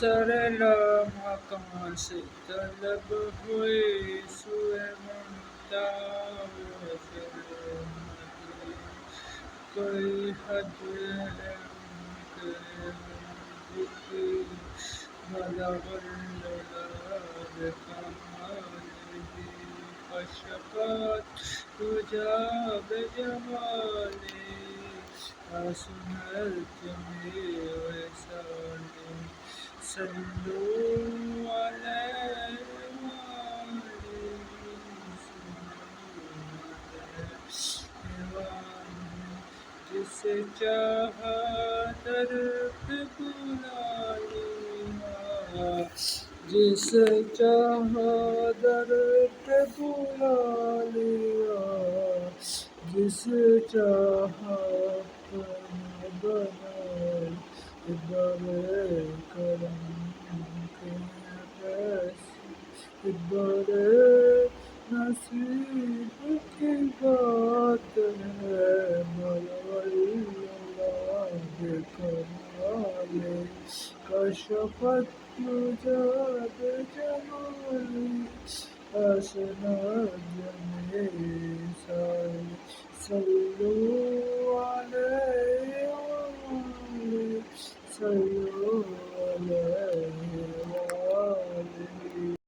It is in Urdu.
سرلا مکان سے طلب ہوئی سوئے ممتا وہ پھر مدی کوئی حد ہے ان کے حب کی بلغ العلا بکمالہ کشفت دجی بجمالہ حسنت جمیع وصالہ صلو علیہ جسے چاہا در پہ بلا لیا جسے چاہا در پہ بلا لیا جسے چاہا اپنا بنائے بڑے کرم کے بس بڑے نصیب کی بات ہے کمال کشفت نجاب جمالی حسنات جمیع سال صلو علیہ وآلہ صلو